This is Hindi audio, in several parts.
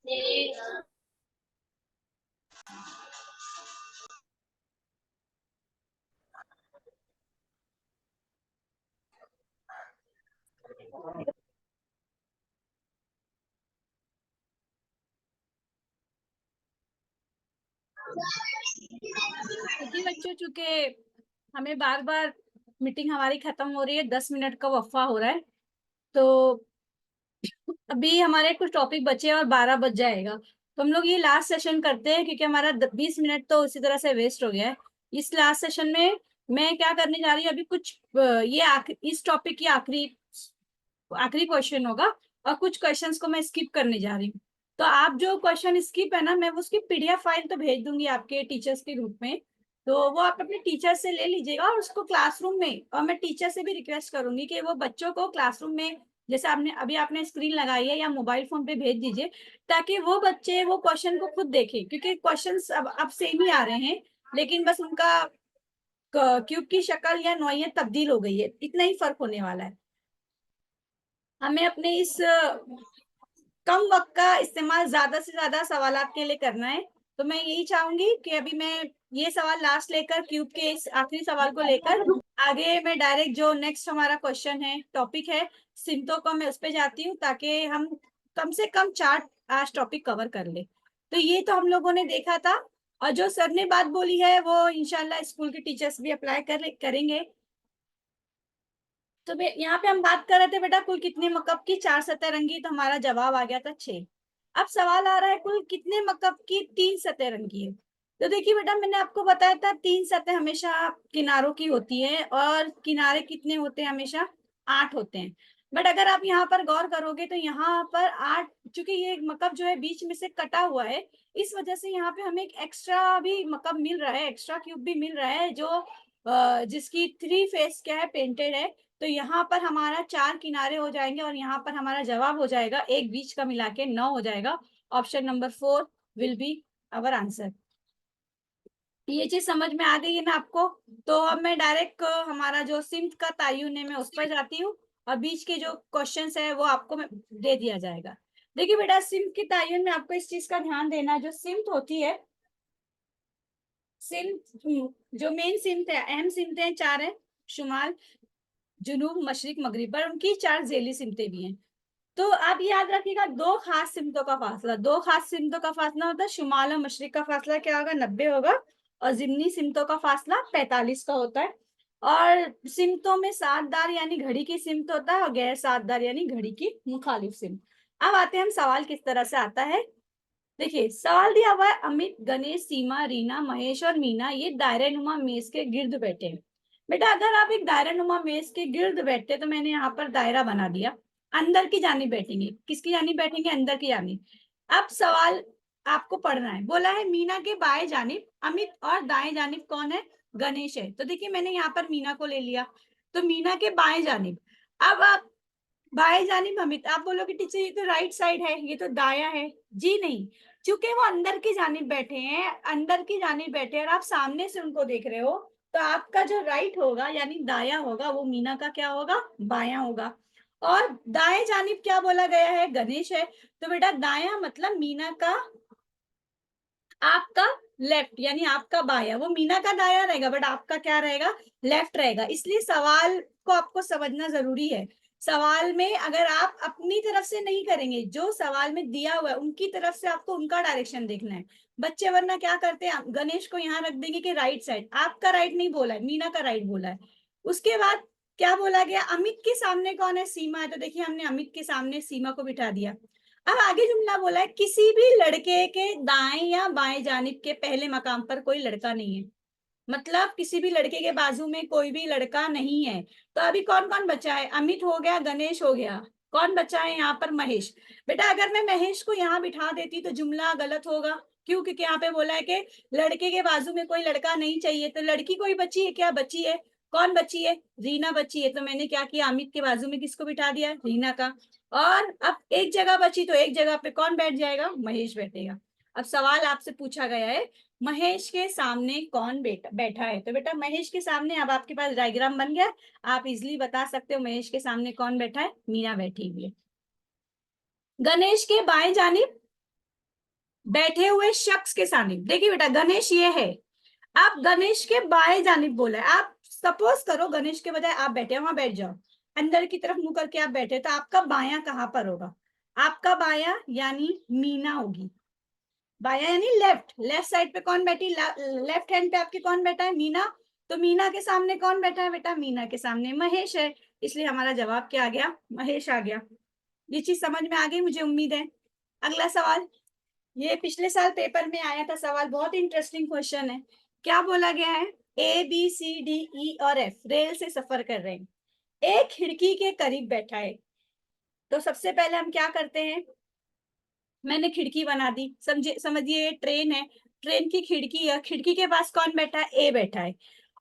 देखिए बच्चों, चूंकि हमें बार बार मीटिंग हमारी खत्म हो रही है, 10 मिनट का वक्फा हो रहा है, तो अभी हमारे कुछ टॉपिक बचे हैं और 12 बज जाएगा। तो हम लोग ये लास्ट सेशन करते हैं, क्योंकि हमारा 20 मिनट तो उसी तरह से वेस्ट हो गया है। इस लास्ट सेशन में मैं क्या करने जा रही हूँ, अभी कुछ ये इस टॉपिक की आखिरी आखिरी क्वेश्चन होगा, और कुछ क्वेश्चंस को मैं स्किप करने जा रही हूँ। तो आप जो क्वेश्चन स्किप है ना, मैं उसकी पीडीएफ फाइल तो भेज दूंगी आपके टीचर्स के ग्रुप में। तो वो आप अपने टीचर से ले लीजिएगा, और उसको क्लासरूम में, और मैं टीचर से भी रिक्वेस्ट करूंगी कि वो बच्चों को क्लासरूम में, जैसे आपने स्क्रीन लगाई है, या मोबाइल फोन पे भेज दीजिए, ताकि वो बच्चे वो क्वेश्चन को खुद देखें, क्योंकि क्वेश्चंस अब सेम ही आ रहे हैं, लेकिन बस उनका क्यूब की शक्ल या नौइयत तब्दील हो गई है, इतना ही फर्क होने वाला है। हमें अपने इस कम वक्त का इस्तेमाल ज्यादा से ज्यादा सवाल के लिए करना है। तो मैं यही चाहूंगी कि अभी मैं ये सवाल लास्ट लेकर, क्यूब के इस आखिरी सवाल को लेकर आगे मैं डायरेक्ट जो नेक्स्ट हमारा क्वेश्चन है, टॉपिक है सिमटों का, मैं उस पर जाती हूँ, ताकि हम कम से कम 4 आज टॉपिक कवर कर ले। तो ये तो हम लोगों ने देखा था, और जो सर ने बात बोली है वो इंशाल्लाह स्कूल के टीचर्स भी अप्लाई करेंगे। तो यहाँ पे हम बात कर रहे थे बेटा, कुल कितने मकब की 4 सतह रंगी, तो हमारा जवाब आ गया था 6। अब सवाल आ रहा है कुल कितने मकब की 3 सतह रंगी है। तो देखिए बेटा, मैंने आपको बताया था 3 सतह हमेशा किनारों की होती है, और किनारे कितने होते हैं, हमेशा 8 होते हैं। बट अगर आप यहाँ पर गौर करोगे तो यहाँ पर 8, चूंकि ये मकब जो है बीच में से कटा हुआ है, इस वजह से यहाँ पे हमें एक एक्स्ट्रा भी मकब मिल रहा है, एक्स्ट्रा क्यूब भी मिल रहा है, जो जिसकी 3 फेस क्या है, पेंटेड है। तो यहाँ पर हमारा 4 किनारे हो जाएंगे, और यहाँ पर हमारा जवाब हो जाएगा एक बीच का मिला के 9 हो जाएगा। Option number 4 will be our answer. ये चीज समझ में आ गई है ना आपको? तो अब मैं डायरेक्ट हमारा जो सिम्त का तायुन है, मैं उस पर जाती हूँ, और बीच के जो क्वेश्चंस है वो आपको दे दिया जाएगा। देखिए बेटा, सिम्त के तायुन में आपको इस चीज का ध्यान देना, जो सिम्त होती है, सिम्त जो मेन सिम्त है, अहम सिम्त है 4 है, शुमाल, जुनूब, मशरिक, मगरिब, पर उनकी 4 झेली सिमतें भी हैं। तो आप याद रखिएगा, दो खास सिमतों का फासला, दो खास सिमतों का फासला होता है, शुमाल और मशरिक का फासला क्या होगा, 90 होगा, और जिमनी सिमतों का फासला 45 का होता है। और सिमतों में सातदार यानी घड़ी की सिमत होता है, और गैर सातदार यानी घड़ी की मुखालिफ सिमत। अब आते हैं हम, सवाल किस तरह से आता है। देखिए सवाल दिया हुआ है, अमित, गणेश, सीमा, रीना, महेश और मीना ये दायरे नुमा मेज के गिर्द बैठे हैं। बेटा अगर आप एक दायरा नुमा मेज के गिर्द बैठते, तो मैंने यहाँ पर दायरा बना दिया, अंदर की जानी बैठेंगे, किसकी जानी बैठेंगे, अंदर की जानी। अब सवाल आपको पढ़ना है, बोला है मीना के बाएं जानिब अमित और दाएं जानिब कौन है, गणेश है। तो देखिए मैंने यहाँ पर मीना को ले लिया, तो मीना के बाएं जानिब। अब आप बाएं जानिब अमित, आप बोलोगे टीचर ये तो राइट साइड है, ये तो दाया है। जी नहीं, क्योंकि वो अंदर की जानिब बैठे हैं, अंदर की जानिब बैठे हैं, और आप सामने से उनको देख रहे हो, तो आपका जो राइट होगा यानी दाया होगा, वो मीना का क्या होगा, बाया होगा। और दाएं जानिब क्या बोला गया है, गणेश है। तो बेटा दाया मतलब मीना का, आपका लेफ्ट यानी आपका बाया, वो मीना का दाया रहेगा, बट आपका क्या रहेगा, लेफ्ट रहेगा। इसलिए सवाल को आपको समझना जरूरी है। सवाल में अगर आप अपनी तरफ से नहीं करेंगे, जो सवाल में दिया हुआ है उनकी तरफ से आपको उनका डायरेक्शन देखना है। बच्चे वरना क्या करते हैं, गणेश को यहाँ रख देंगे कि राइट साइड, आपका राइट नहीं बोला है, मीना का राइट बोला है। उसके बाद क्या बोला गया, अमित के सामने कौन है, सीमा है, तो देखिए हमने अमित के सामने सीमा को बिठा दिया। अब आगे जुमला बोला है, किसी भी लड़के के दाएं या बाएं जानिब के पहले मकाम पर कोई लड़का नहीं है, मतलब किसी भी लड़के के बाजू में कोई भी लड़का नहीं है। तो अभी कौन कौन बचा है, अमित हो गया, गणेश हो गया, कौन बचा है यहाँ पर, महेश। बेटा अगर मैं महेश को यहाँ बिठा देती तो जुमला गलत होगा, क्यों, क्योंकि यहाँ पे बोला है कि लड़के के बाजू में कोई लड़का नहीं चाहिए, तो लड़की कोई बची है क्या, बची है, कौन बची है, रीना बची है। तो मैंने क्या किया, अमित के बाजू में किसको बिठा दिया, रीना का। और अब एक जगह बची, तो एक जगह पे कौन बैठ जाएगा, महेश बैठेगा। अब सवाल आपसे पूछा गया है, महेश के सामने कौन बैठा है। तो बेटा महेश के सामने, अब आपके पास डायग्राम बन गया, आप इजिली बता सकते हो महेश के सामने कौन बैठा है, मीना बैठी हुई है। गणेश के बाएं जानिब बैठे हुए शख्स के सामने। देखिए बेटा गणेश ये है, आप गणेश के बाएं जानिब बोला है। आप सपोज करो गणेश के बजाय आप बैठे, वहां बैठ जाओ, अंदर की तरफ मुंह करके आप बैठे, तो आपका बायां कहाँ पर होगा? आपका बायां यानी मीना होगी। बायां यानी लेफ्ट, लेफ्ट साइड पे कौन बैठी? लेफ्ट हैंड पे आपके कौन बैठा है? मीना। तो मीना के सामने कौन बैठा है बेटा? मीना के सामने महेश है, इसलिए हमारा जवाब क्या आ गया? महेश आ गया। ये चीज समझ में आ गई मुझे उम्मीद है। अगला सवाल, ये पिछले साल पेपर में आया था सवाल, बहुत इंटरेस्टिंग क्वेश्चन है। क्या बोला गया है? A B C D E और एफ रेल से सफर कर रहे हैं, एक खिड़की के करीब बैठा है। तो सबसे पहले हम क्या करते हैं? मैंने खिड़की बना दी, समझिए समझिए ट्रेन है, ट्रेन की खिड़की है, खिड़की के पास कौन बैठा है? ए बैठा है।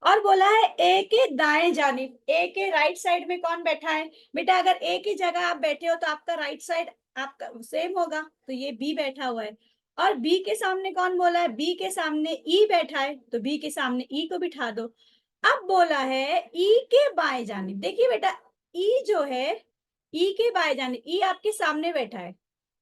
और बोला है ए के दाएं जानिब, ए के राइट साइड में कौन बैठा है? बेटा अगर ए की जगह आप बैठे हो तो आपका राइट साइड आपका सेम होगा, तो ये बी बैठा हुआ है। और बी के सामने कौन बोला है? बी के सामने ई बैठा है, तो बी के सामने ई को बिठा दो। अब बोला है ई के बाएं जानिब, देखिए बेटा ई जो है, ई के बाएं जानिब, ई आपके सामने बैठा है,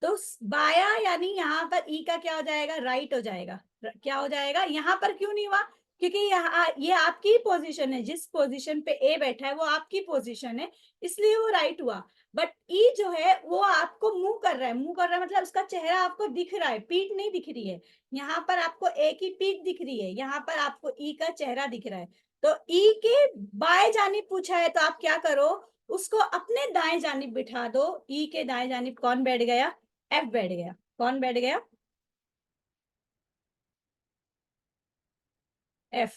तो बाया यानी यहाँ पर ई का क्या हो जाएगा? राइट हो जाएगा। क्या हो जाएगा? यहाँ पर क्यों नहीं हुआ? क्योंकि यहाँ ये आपकी पोजीशन है, जिस पोजीशन पे ए बैठा है वो आपकी पोजीशन है, इसलिए वो राइट हुआ। बट ई जो है वो आपको मुंह कर रहा है, मुंह कर रहा है मतलब उसका चेहरा आपको दिख रहा है, पीठ नहीं दिख रही है। यहाँ पर आपको ए की पीठ दिख रही है, यहाँ पर आपको ई का चेहरा दिख रहा है। तो ई के बाएं जानिब पूछा है, तो आप क्या करो? उसको अपने दाएं जानिब बिठा दो। ई के दाएं जानिब कौन बैठ गया? एफ बैठ गया। कौन बैठ गया? एफ।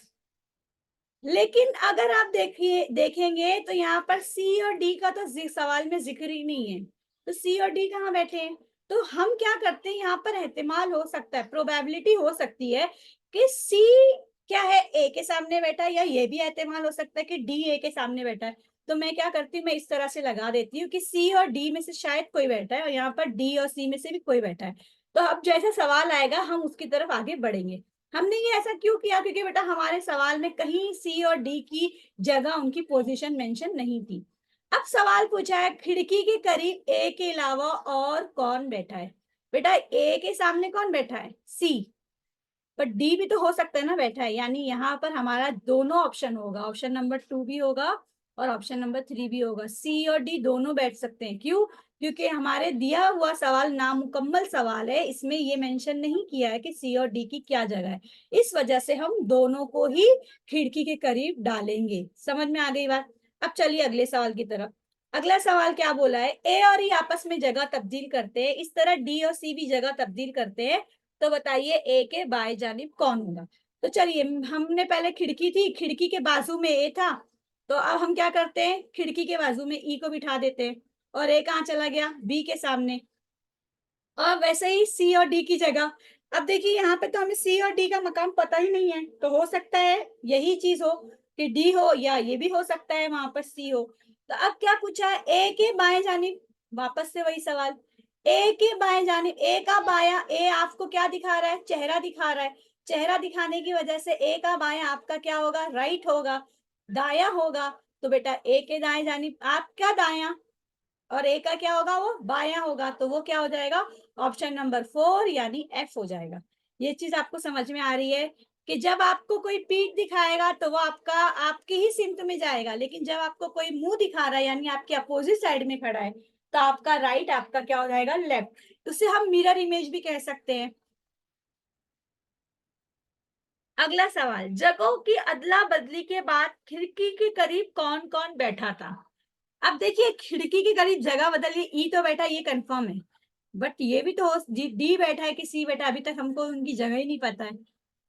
लेकिन अगर आप देखिए देखेंगे तो यहाँ पर सी और डी का तो सवाल में जिक्र ही नहीं है, तो सी और डी कहाँ बैठे हैं? तो हम क्या करते हैं, यहाँ पर एहतिमाल हो सकता है, प्रोबेबिलिटी हो सकती है कि सी क्या है? ए के सामने बैठा है, या ये भी एहतिमाल हो सकता है कि डी ए के सामने बैठा है। तो मैं क्या करती हूँ, मैं इस तरह से लगा देती हूँ कि सी और डी में से शायद कोई बैठा है, और यहाँ पर डी और सी में से भी कोई बैठा है। तो अब जैसे सवाल आएगा हम उसकी तरफ आगे बढ़ेंगे। हमने ये ऐसा क्यों किया? क्योंकि बेटा हमारे सवाल में कहीं सी और डी की जगह उनकी पोजीशन मेंशन नहीं थी। अब सवाल पूछा है खिड़की के करीब ए के अलावा और कौन बैठा है? बेटा ए के सामने कौन बैठा है? सी। पर डी भी तो हो सकता है ना बैठा है, यानी यहाँ पर हमारा दोनों ऑप्शन होगा, ऑप्शन नंबर 2 भी होगा और ऑप्शन नंबर 3 भी होगा। सी और डी दोनों बैठ सकते हैं। क्यों? क्योंकि हमारे दिया हुआ सवाल नामुकम्मल सवाल है, इसमें ये मेंशन नहीं किया है कि सी और डी की क्या जगह है, इस वजह से हम दोनों को ही खिड़की के करीब डालेंगे। समझ में आ गई बात? अब चलिए अगले सवाल की तरफ। अगला सवाल क्या बोला है? ए और ई आपस में जगह तब्दील करते हैं, इस तरह डी और सी भी जगह तब्दील करते हैं, तो बताइए ए के बाएं जानिब कौन होगा? तो चलिए, हमने पहले खिड़की थी, खिड़की के बाजू में ए था, तो अब हम क्या करते हैं? खिड़की के बाजू में ई को बिठा देते हैं, और ए कहाँ चला गया? बी के सामने। और वैसे ही सी और डी की जगह, अब देखिए यहाँ पे तो हमें सी और डी का मकाम पता ही नहीं है, तो हो सकता है यही चीज हो कि डी हो, या ये भी हो सकता है वहां पर सी हो। तो अब क्या पूछा है? ए के बाएं जानिब, वापस से वही सवाल, ए के बाएं जानिब, ए का बाया, ए आपको क्या दिखा रहा है? चेहरा दिखा रहा है। चेहरा दिखाने की वजह से ए का बाया आपका क्या होगा? राइट होगा, दाया होगा। तो बेटा ए के दाएं जानिब आपका दाया, और ए का क्या होगा? वो बायां होगा, तो वो क्या हो जाएगा? ऑप्शन नंबर 4 यानी एफ हो जाएगा। ये चीज आपको समझ में आ रही है कि जब आपको कोई पीठ दिखाएगा तो वो आपका आपकी ही सिमत में जाएगा, लेकिन जब आपको कोई मुंह दिखा रहा है यानी आपके अपोजिट साइड में खड़ा है, तो आपका राइट, आपका क्या हो जाएगा? लेफ्ट। उसे हम मिरर इमेज भी कह सकते हैं। अगला सवाल, जगहों की अदला बदली के बाद खिड़की के करीब कौन कौन बैठा था? अब देखिए खिड़की के करीब जगह बदलिए, ई तो बैठा, ये कंफर्म है, बट ये भी तो डी बैठा है कि सी बैठा, अभी तक हमको उनकी जगह ही नहीं पता है।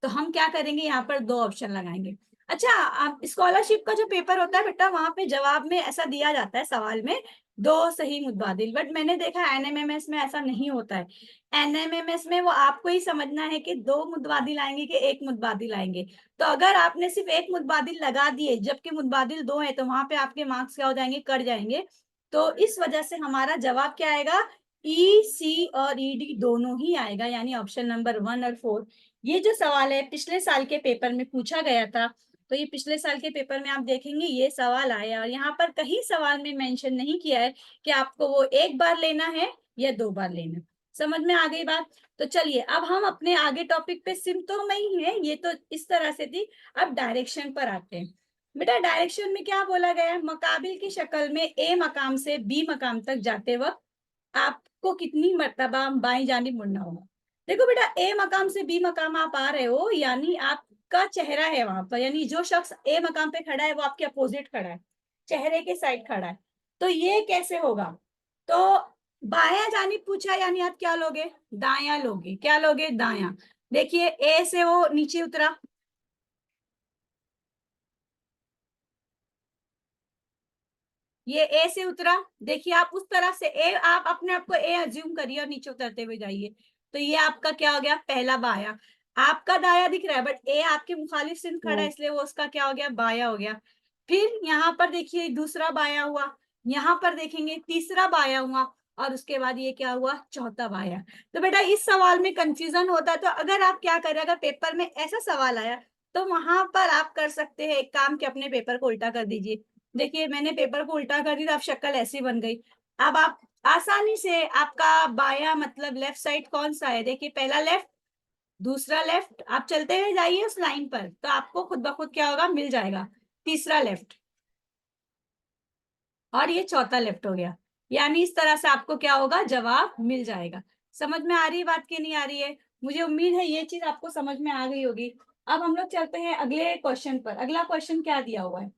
तो हम क्या करेंगे? यहाँ पर दो ऑप्शन लगाएंगे। अच्छा, स्कॉलरशिप का जो पेपर होता है बेटा, वहां पे जवाब में ऐसा दिया जाता है सवाल में, दो सही मुतबादिल, बट मैंने देखा एनएमएमएस में ऐसा नहीं होता है। एनएमएमएस में वो आपको ही समझना है कि दो मुतबादिल आएंगे कि एक मुतबादिल आएंगे। तो अगर आपने सिर्फ एक मुतबादिल लगा दिए जबकि मुतबादिल दो है, तो वहां पे आपके मार्क्स क्या हो जाएंगे? कट जाएंगे। तो इस वजह से हमारा जवाब क्या आएगा? ई सी और ई डी दोनों ही आएगा, यानी ऑप्शन नंबर 1 और 4। ये जो सवाल है पिछले साल के पेपर में पूछा गया था, तो ये पिछले साल के पेपर में आप देखेंगे ये सवाल आया, और यहाँ पर कहीं सवाल में मेंशन नहीं किया है कि आपको वो एक बार लेना है या दो बार लेना है। समझ में आ गई बात? तो चलिए अब हम अपने आगे टॉपिक पे, सिम्टोम में ही है ये तो, इस तरह से थी। अब डायरेक्शन पर आते हैं। बेटा डायरेक्शन में क्या बोला गया है, मुकाबिल की शक्ल में ए मकाम से बी मकाम तक जाते वक्त आपको कितनी मर्तबा बाईं जानिब मुड़ना होगा। देखो बेटा, ए मकाम से बी मकाम आप आ रहे हो, यानी आपका चेहरा है वहां पर, यानी जो शख्स ए मकाम पे खड़ा है वो आपके अपोजिट खड़ा है, चेहरे के साइड खड़ा है। तो ये कैसे होगा, तो बायां जानिब पूछा, यानी आप क्या लोगे, दायां लोगे। क्या लोगे, दायां। देखिए ए से वो नीचे उतरा, ये ए से उतरा, देखिए आप उस तरह से ए, आप अपने आप को ए अज्यूम करिए और नीचे उतरते हुए जाइए। तो ये आपका क्या हो गया, पहला बाया। आपका दाया दिख रहा है बट ए आपके मुखालिफ सिंध खड़ा है, इसलिए वो उसका क्या हो गया, बाया हो गया। फिर यहाँ पर देखिए दूसरा बाया हुआ, यहाँ पर देखेंगे तीसरा बाया हुआ, और उसके बाद ये क्या हुआ, चौथा बाया। तो बेटा इस सवाल में कंफ्यूजन होता है, तो अगर आप क्या करें, अगर पेपर में ऐसा सवाल आया तो वहां पर आप कर सकते हैं एक काम, के अपने पेपर को उल्टा कर दीजिए। देखिए मैंने पेपर को उल्टा कर दी तो अब शक्ल ऐसी बन गई। अब आप आसानी से, आपका बाया मतलब लेफ्ट साइड कौन सा है, देखिए पहला लेफ्ट, दूसरा लेफ्ट, आप चलते हुए जाइए उस लाइन पर तो आपको खुद ब खुद क्या होगा, मिल जाएगा। तीसरा लेफ्ट, और ये चौथा लेफ्ट हो गया, यानी इस तरह से आपको क्या होगा, जवाब मिल जाएगा। समझ में आ रही है बात की नहीं आ रही है? मुझे उम्मीद है ये चीज आपको समझ में आ गई होगी। अब हम लोग चलते हैं अगले क्वेश्चन पर। अगला क्वेश्चन क्या दिया हुआ है,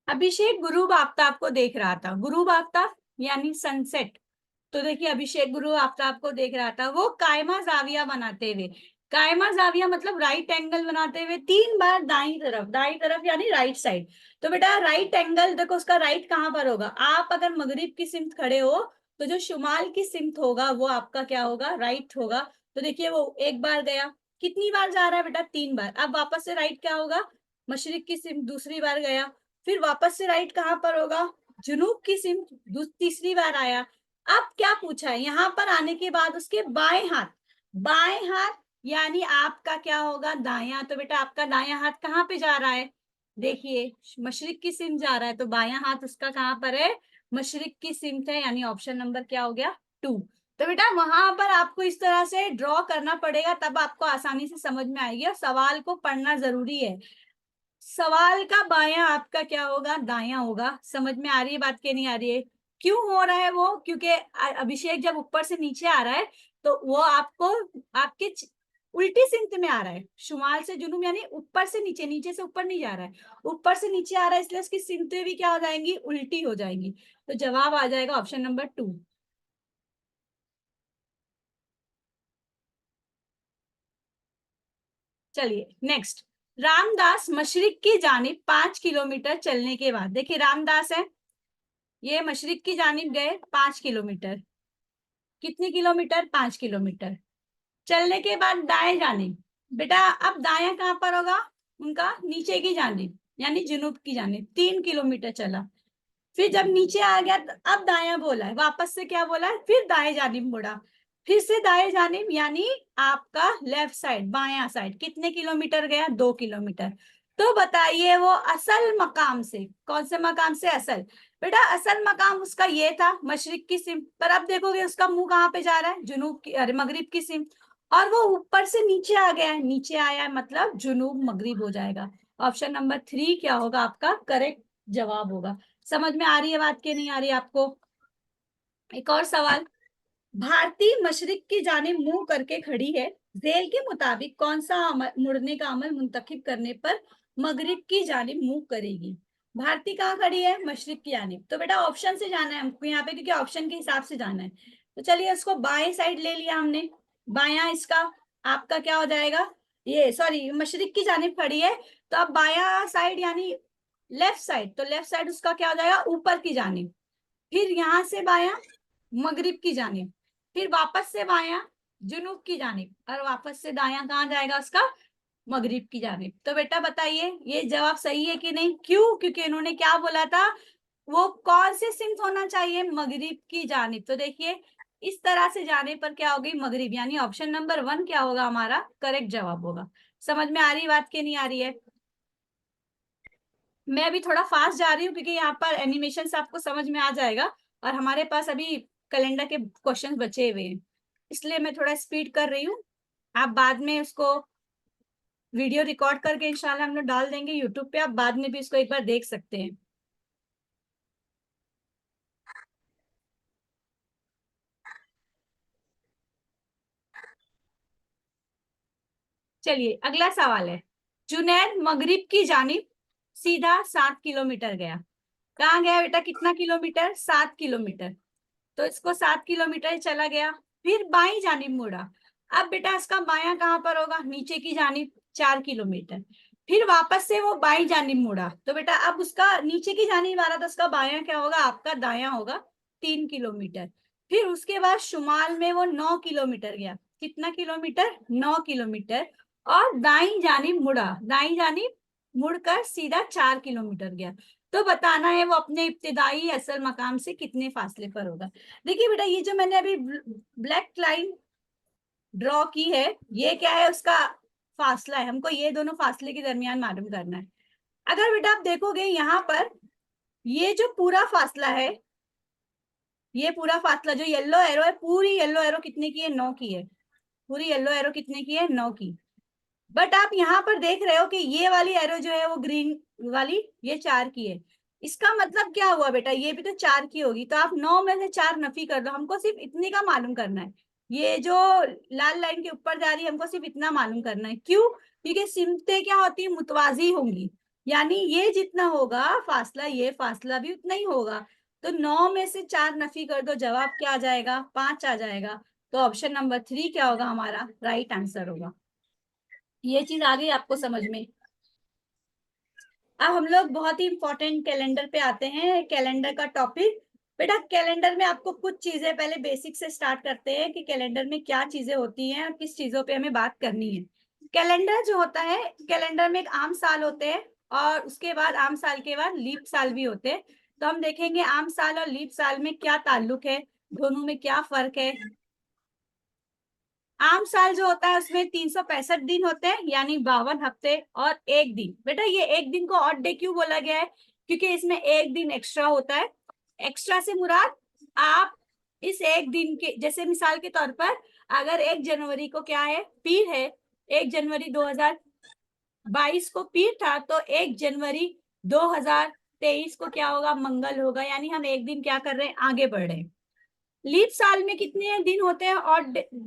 अभिषेक गुरूब आफ्ताब को देख रहा था। गुरूब आफ्ताब यानी सनसेट। तो देखिए अभिषेक गुरु आफ्ताब को देख रहा था, वो कायमा जाविया बनाते हुए, कायमा जाविया मतलब राइट एंगल बनाते हुए 3 बार दाई तरफ यानी राइट साइड। तो बेटा राइट एंगल देखो, उसका राइट कहां पर होगा, आप अगर मगरिब की सिमत खड़े हो तो जो शुमाल की सिमत होगा वो आपका क्या होगा, राइट होगा। तो देखिए वो एक बार गया, कितनी बार जा रहा है बेटा, 3 बार। अब वापस से राइट क्या होगा, मशरिक की सिमत दूसरी बार गया, फिर वापस से राइट कहां पर होगा, जुनूब की सिमत तीसरी बार आया। अब क्या पूछा है, यहाँ पर आने के बाद उसके बाएं हाथ, बाएं हाथ यानी आपका क्या होगा, दायां। तो बेटा आपका दायां हाथ कहाँ पे जा रहा है, देखिए मशरिक की सिमत जा रहा है, तो बायां हाथ उसका कहाँ पर है, मशरिक की सिमत है, यानी ऑप्शन नंबर क्या हो गया, 2। तो बेटा वहां पर आपको इस तरह से ड्रॉ करना पड़ेगा, तब आपको आसानी से समझ में आएगी, और सवाल को पढ़ना जरूरी है। सवाल का बायां आपका क्या होगा, दायां होगा। समझ में आ रही है बात के नहीं आ रही है? क्यों हो रहा है वो, क्योंकि अभिषेक जब ऊपर से नीचे आ रहा है तो वो आपको आपके उल्टी सिमत में आ रहा है, शुमाल से जुनूब, यानी ऊपर से नीचे, नीचे से ऊपर नहीं जा रहा है, ऊपर से नीचे आ रहा है, इसलिए उसकी सिमतें भी क्या हो जाएंगी, उल्टी हो जाएंगी। तो जवाब आ जाएगा ऑप्शन नंबर 2। चलिए नेक्स्ट, रामदास मशरिक की जानिब 5 किलोमीटर चलने के बाद, देखिए रामदास है, ये मशरिक की जानिब गए 5 किलोमीटर, कितने किलोमीटर, 5 किलोमीटर चलने के बाद दाएं जानिब, बेटा अब दाया कहाँ पर होगा उनका, नीचे की जानिब यानी जुनूब की जानिब, 3 किलोमीटर चला। फिर जब नीचे आ गया तो अब दाया बोला है, वापस से क्या बोला है, फिर दाएं जानिब मुड़ा, फिर से दाएं जानिब यानी आपका लेफ्ट साइड, बाया साइड, कितने किलोमीटर गया, 2 किलोमीटर। तो बताइए वो असल मकाम से, कौन से मकाम से, असल। बेटा असल मकाम उसका ये था मशरिक की सिम पर, अब देखोगे उसका मुंह कहाँ पे जा रहा है, जुनूब की, अरे मगरिब की सिम, और वो ऊपर से नीचे आ गया है, नीचे आया है मतलब जुनूब मगरिब हो जाएगा। ऑप्शन नंबर 3 क्या होगा आपका करेक्ट जवाब होगा। समझ में आ रही है बात की नहीं आ रही है आपको? एक और सवाल, भारतीय मशरिक की जानिब मुंह करके खड़ी है, जेल के मुताबिक कौन सा मुड़ने का अमल मुंतखब करने पर मगरिब की जानिब मुंह करेगी। भारती कहाँ खड़ी है, मशरिक की जानिब। तो बेटा ऑप्शन से जाना है हमको यहाँ पे, क्योंकि ऑप्शन के हिसाब से जाना है। तो चलिए इसको बाएं साइड ले लिया हमने, बाया इसका आपका क्या हो जाएगा, ये सॉरी मशरिक की जानिब खड़ी है, तो अब बाया साइड यानी लेफ्ट साइड, तो लेफ्ट साइड उसका क्या हो जाएगा, ऊपर की जानिब। फिर यहां से बाया मगरिब की जानिब, फिर वापस से बाया जुनूब की जानिब, और वापस से दाया कहाँ जाएगा उसका, मगरिब की जानिब। तो बेटा बताइए ये जवाब सही है कि नहीं, क्यों, क्योंकि इन्होंने क्या बोला था, वो कौन से सिमत होना चाहिए, मगरिब की जानिब। तो देखिए इस तरह से जाने पर क्या होगी, मगरिब, यानी ऑप्शन नंबर 1 क्या होगा हमारा करेक्ट जवाब होगा। समझ में आ रही बात की नहीं आ रही है? मैं अभी थोड़ा फास्ट जा रही हूँ क्योंकि यहाँ पर एनिमेशन से आपको समझ में आ जाएगा, और हमारे पास अभी कैलेंडर के क्वेश्चन बचे हुए हैं, इसलिए मैं थोड़ा स्पीड कर रही हूँ। आप बाद में उसको वीडियो रिकॉर्ड करके इंशाल्लाह हम लोग डाल देंगे यूट्यूब पे, आप बाद में भी इसको एक बार देख सकते हैं। चलिए अगला सवाल है। जुनैद मगरिब की जानिब सीधा 7 किलोमीटर गया। कहाँ गया बेटा, कितना किलोमीटर, 7 किलोमीटर। तो इसको 7 किलोमीटर चला गया, फिर बाई जानिब मुड़ा। अब बेटा इसका बायां कहाँ पर होगा, नीचे की जानिब, 4 किलोमीटर। फिर वापस से वो बाई जानिब मुड़ा, तो बेटा अब उसका नीचे की जानिब आ रहा था, उसका बायां क्या होगा, आपका दायां होगा, 3 किलोमीटर। फिर उसके बाद शुमाल में वो 9 किलोमीटर गया। कितना किलोमीटर, 9 किलोमीटर। और दाई जानिब मुड़ा, दाई जानिब मुड़कर सीधा 4 किलोमीटर गया। तो बताना है वो अपने इब्तिदाई असल मकाम से कितने फासले पर होगा। देखिए बेटा, ये जो मैंने अभी ब्लैक लाइन ड्रॉ की है, ये क्या है, उसका फासला है, हमको ये दोनों फासले के दरमियान मालूम करना है। अगर बेटा आप देखोगे यहाँ पर, ये जो पूरा फासला है, ये पूरा फासला जो येलो एरो है, पूरी येलो एरो कितने की है, 9 की है। पूरी येलो एरो कितने की है, 9 की। बट आप यहाँ पर देख रहे हो कि ये वाली एरो जो है वो ग्रीन वाली, ये 4 की है। इसका मतलब क्या हुआ बेटा, ये भी तो 4 की होगी, तो आप 9 में से 4 नफी कर दो, हमको सिर्फ इतने का मालूम करना है। ये जो लाल लाइन के ऊपर जा रही है, हमको सिर्फ इतना मालूम करना है। क्यों, क्योंकि सिमतें क्या होती है, मुतवाजी होंगी, यानी ये जितना होगा फासला, ये फासला भी उतना ही होगा। तो 9 में से 4 नफी कर दो, जवाब क्या आ जाएगा, 5 आ जाएगा। तो ऑप्शन नंबर 3 क्या होगा, हमारा राइट आंसर होगा। ये चीज आ गई आपको समझ में। अब हम लोग बहुत ही इंपॉर्टेंट कैलेंडर पे आते हैं, कैलेंडर का टॉपिक। बेटा कैलेंडर में आपको कुछ चीजें पहले बेसिक से स्टार्ट करते हैं कि कैलेंडर में क्या चीजें होती हैं और किस चीजों पे हमें बात करनी है। कैलेंडर जो होता है, कैलेंडर में एक आम साल होते हैं, और उसके बाद आम साल के बाद लीप साल भी होते हैं। तो हम देखेंगे आम साल और लीप साल में क्या ताल्लुक है, दोनों में क्या फर्क है। आम साल जो होता है उसमें 365 दिन होते हैं, यानी 52 हफ्ते और एक दिन। बेटा ये एक दिन को ऑड डे क्यों बोला गया है, क्योंकि इसमें एक दिन एक्स्ट्रा होता है। एक्स्ट्रा से मुराद, आप इस एक दिन के, जैसे मिसाल के तौर पर अगर 1 जनवरी को क्या है, पीर है, 1 जनवरी 2022 को पीर था, तो 1 जनवरी 2023 को क्या होगा, मंगल होगा। यानी हम एक दिन क्या कर रहे हैं, आगे बढ़ रहे हैं। लीप साल में कितने दिन होते हैं, और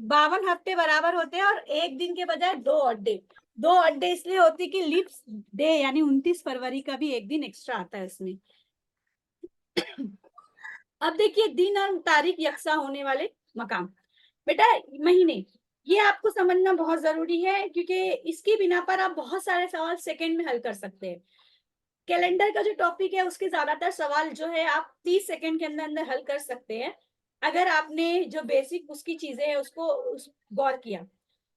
52 हफ्ते बराबर होते हैं, और एक दिन के बजाय 2 ऑड डे। 2 ऑड डे इसलिए होती है कि लीप डे यानी 29 फरवरी का भी एक दिन एक्स्ट्रा आता है उसमें। अब देखिए दिन और तारीख यकसा होने वाले मकाम। बेटा महीने, ये आपको समझना बहुत जरूरी है, क्योंकि इसकी बिना पर आप बहुत सारे सवाल सेकंड में हल कर सकते हैं। कैलेंडर का जो टॉपिक है उसके ज्यादातर सवाल जो है आप 30 सेकंड के अंदर अंदर हल कर सकते हैं, अगर आपने जो बेसिक उसकी चीजें है उसको गौर किया।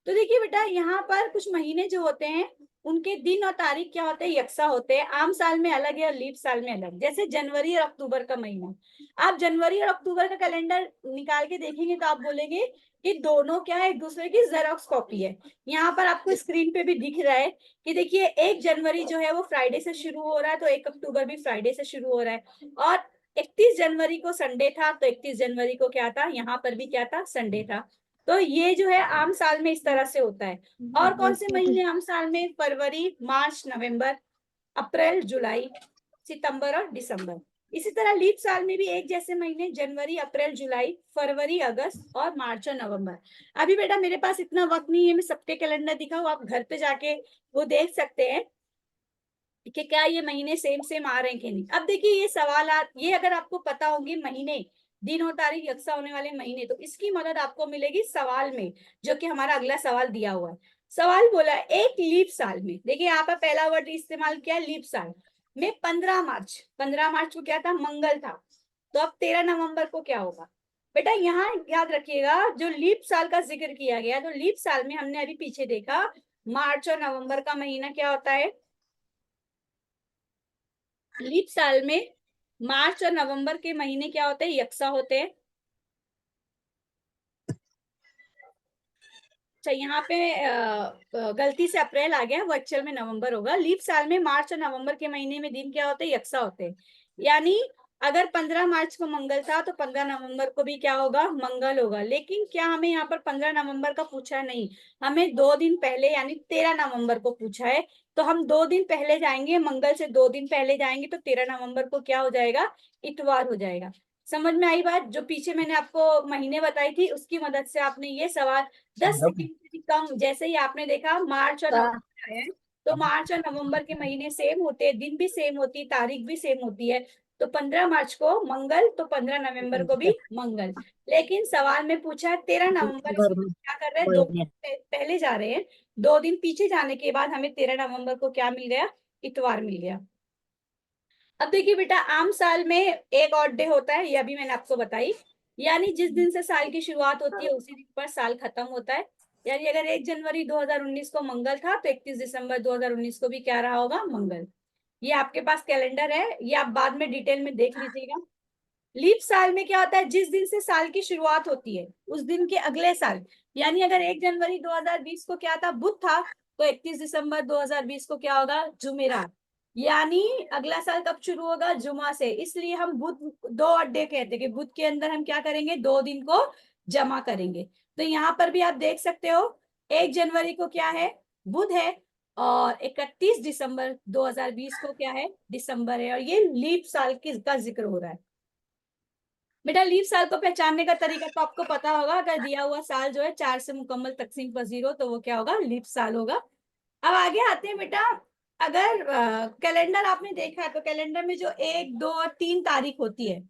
तो देखिए बेटा, यहाँ पर कुछ महीने जो होते हैं उनके दिन और तारीख क्या होते हैं, यकसा होते हैं। आम साल में अलग है और लीप साल में अलग। जैसे जनवरी और अक्टूबर का महीना, आप जनवरी और अक्टूबर का कैलेंडर निकाल के देखेंगे तो आप बोलेंगे कि दोनों क्या है, एक दूसरे की जेरोक्स कॉपी है। यहाँ पर आपको स्क्रीन पे भी दिख रहा है कि देखिए 1 जनवरी जो है वो फ्राइडे से शुरू हो रहा है, तो 1 अक्टूबर भी फ्राइडे से शुरू हो रहा है। और 31 जनवरी को संडे था, तो 31 जनवरी को क्या था, यहाँ पर भी क्या था, संडे था। तो ये जो है आम साल में इस तरह से होता है। और कौन से महीने आम साल में, फरवरी, मार्च, नवंबर, अप्रैल, जुलाई, सितंबर और दिसंबर। इसी तरह लीप साल में भी एक जैसे महीने, जनवरी, अप्रैल, जुलाई, फरवरी, अगस्त और मार्च और नवंबर। अभी बेटा मेरे पास इतना वक्त नहीं है मैं सबके कैलेंडर दिखाऊं, आप घर पे जाके वो देख सकते हैं कि क्या ये महीने सेम सेम आ रहे हैं कि नहीं। अब देखिए ये सवाल, ये अगर आपको पता होंगे महीने, दिन और तारीख यकसा होने वाले महीने, तो इसकी मदद आपको मिलेगी सवाल में, जो कि हमारा अगला सवाल दिया हुआ है। सवाल बोला है एक लीप साल में, देखिए यहाँ पर पहला वर्ड इस्तेमाल किया लीप साल में, 15 मार्च, 15 मार्च को क्या था, मंगल था। तो अब 13 नवंबर को क्या होगा। बेटा यहाँ याद रखिएगा, जो लीप साल का जिक्र किया गया, तो लीप साल में हमने अभी पीछे देखा, मार्च और नवंबर का महीना क्या होता है। लीप साल में मार्च और नवंबर के महीने क्या होते हैं, यकसा होते हैं। अच्छा, यहाँ पे गलती से अप्रैल आ गया, वो एक्चुअल में नवंबर होगा। लीप साल में मार्च और नवंबर के महीने में दिन क्या होते हैं, यकसा होते हैं। यानी अगर 15 मार्च को मंगल था तो 15 नवंबर को भी क्या होगा, मंगल होगा। लेकिन क्या हमें यहाँ पर 15 नवंबर का पूछा है? नहीं, हमें 2 दिन पहले यानी 13 नवंबर को पूछा है। तो हम 2 दिन पहले जाएंगे, मंगल से 2 दिन पहले जाएंगे, तो 13 नवंबर को क्या हो जाएगा, इतवार हो जाएगा। समझ में आई बात? जो पीछे मैंने आपको महीने बताई थी उसकी मदद से आपने ये सवाल 10 सेकंड से भी कम, जैसे ही आपने देखा मार्च और नवंबर आए हैं, तो मार्च और नवंबर के महीने सेम होते हैं, दिन भी सेम होती है, तारीख भी सेम होती है। तो 15 मार्च को मंगल, तो 15 नवंबर को भी मंगल। लेकिन सवाल में पूछा है 13 नवंबर, इसमें क्या कर रहे हैं, 2 दिन पहले जा रहे हैं। 2 दिन पीछे जाने के बाद हमें 13 नवंबर को क्या मिल गया, इतवार मिल गया। अब देखिए बेटा, आम साल में एक ऑड डे होता है, यह भी मैंने आपको बताई। यानी जिस दिन से साल की शुरुआत होती है उसी दिन पर साल खत्म होता है। यानी अगर 1 जनवरी 2019 को मंगल था तो 31 दिसंबर 2019 को भी क्या रहा होगा, मंगल। ये आपके पास कैलेंडर है, ये आप बाद में डिटेल में देख लीजिएगा। लीप साल में क्या होता है, जिस दिन से साल की शुरुआत होती है उस दिन के अगले साल, यानी अगर 1 जनवरी 2020 को क्या था, बुध था, तो 31 दिसंबर 2020 को क्या होगा, जुमेरात। यानी अगला साल कब शुरू होगा, जुमा से। इसलिए हम बुध, 2 अड्डे कहते हैं कि बुध के अंदर हम क्या करेंगे, 2 दिन को जमा करेंगे। तो यहाँ पर भी आप देख सकते हो 1 जनवरी को क्या है, बुध है, और 31 दिसंबर 2020 को क्या है, दिसंबर है। और ये लीप साल का जिक्र हो रहा है। बेटा लीप साल को पहचानने का तरीका तो आपको पता होगा, अगर दिया हुआ साल जो है 4 से मुकम्मल तकसीम पर 0, तो वो क्या होगा, लीप साल होगा। अब आगे आते हैं बेटा, अगर कैलेंडर आपने देखा है तो कैलेंडर में जो 1, 2 और 3 तारीख होती है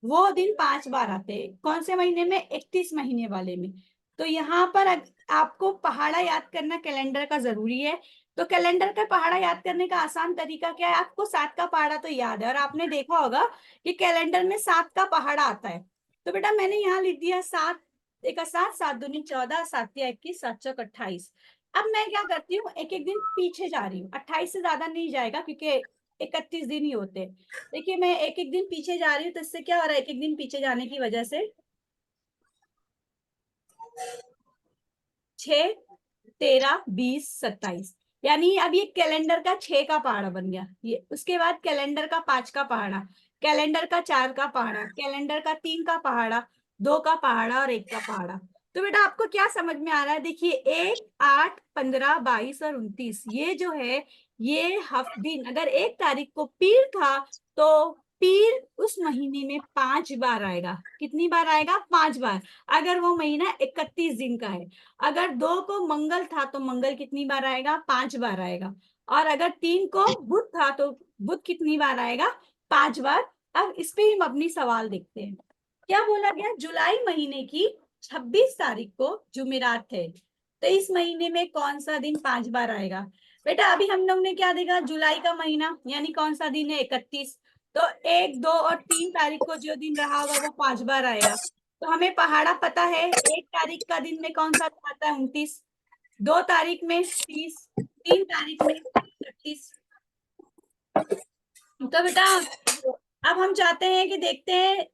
वो दिन 5 बार आते हैं। कौन से महीने में, 31 महीने वाले में। तो यहाँ पर आपको पहाड़ा याद करना कैलेंडर का जरूरी है। तो कैलेंडर का पहाड़ा याद करने का आसान तरीका क्या है, आपको 7 का पहाड़ा तो याद है, और आपने देखा होगा कि कैलेंडर में 7 का पहाड़ा आता है। तो बेटा मैंने यहाँ लिख दिया 7 एक 7, 7 दूनी 14, 7 या 21, 7 चौक 28। अब मैं क्या करती हूँ, एक एक दिन पीछे जा रही हूँ, 28 से ज्यादा नहीं जाएगा क्योंकि 31 दिन ही होते हैं। देखिए मैं एक एक दिन पीछे जा रही हूँ, तो इससे क्या हो रहा है, एक एक दिन पीछे जाने की वजह से 6, 13, 20, 27, यानी अब ये कैलेंडर का 6 का पहाड़ा बन गया। ये उसके बाद कैलेंडर का 5 का पहाड़ा, कैलेंडर का 4 का पहाड़ा, कैलेंडर का 3 का पहाड़ा, 2 का पहाड़ा और 1 का पहाड़ा। तो बेटा आपको क्या समझ में आ रहा है, देखिए 1, 8, 15, 22 और 29, ये जो है ये दिन, अगर 1 तारीख को पीर था तो पीर उस महीने में 5 बार आएगा। कितनी बार आएगा, 5 बार। अगर वो महीना 31 दिन का है। अगर 2 को मंगल था तो मंगल कितनी बार आएगा, 5 बार आएगा। और अगर 3 को बुध था तो बुध कितनी बार आएगा, 5 बार। अब इस पे हम अपनी सवाल देखते हैं। क्या बोला गया, जुलाई महीने की 26 तारीख को जुमेरात है, तो इस महीने में कौन सा दिन 5 बार आएगा। बेटा अभी हम लोग ने क्या देखा, जुलाई का महीना यानी कौन सा दिन है, 31। तो 1, 2 और 3 तारीख को जो दिन रहा होगा वो 5 बार आएगा। तो हमें पहाड़ा पता है, 1 तारीख का दिन में कौन सा आता है, 29, 2 तारीख में 30, 3 तारीख में 36। तो बेटा अब हम चाहते हैं कि देखते हैं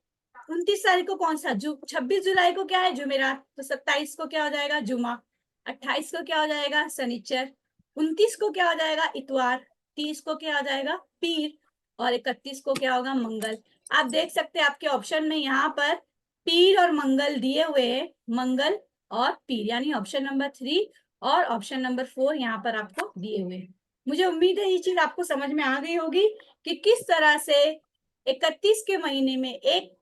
29 तारीख को कौन सा, 26 जुलाई को क्या है, जुमेरात, तो 27 को क्या हो जाएगा, जुमा, 28 को क्या हो जाएगा, शनिचर, 29 को क्या हो जाएगा, इतवार, 30 को क्या हो जाएगा, पीर, और 31 को क्या होगा, मंगल। आप देख सकते हैं आपके ऑप्शन में यहाँ पर पीर और मंगल दिए हुए हैं, मंगल और पीर, यानी ऑप्शन नंबर 3 और ऑप्शन नंबर 4 यहाँ पर आपको दिए हुए हैं। मुझे उम्मीद है ये चीज आपको समझ में आ गई होगी कि किस तरह से 31 के महीने में 1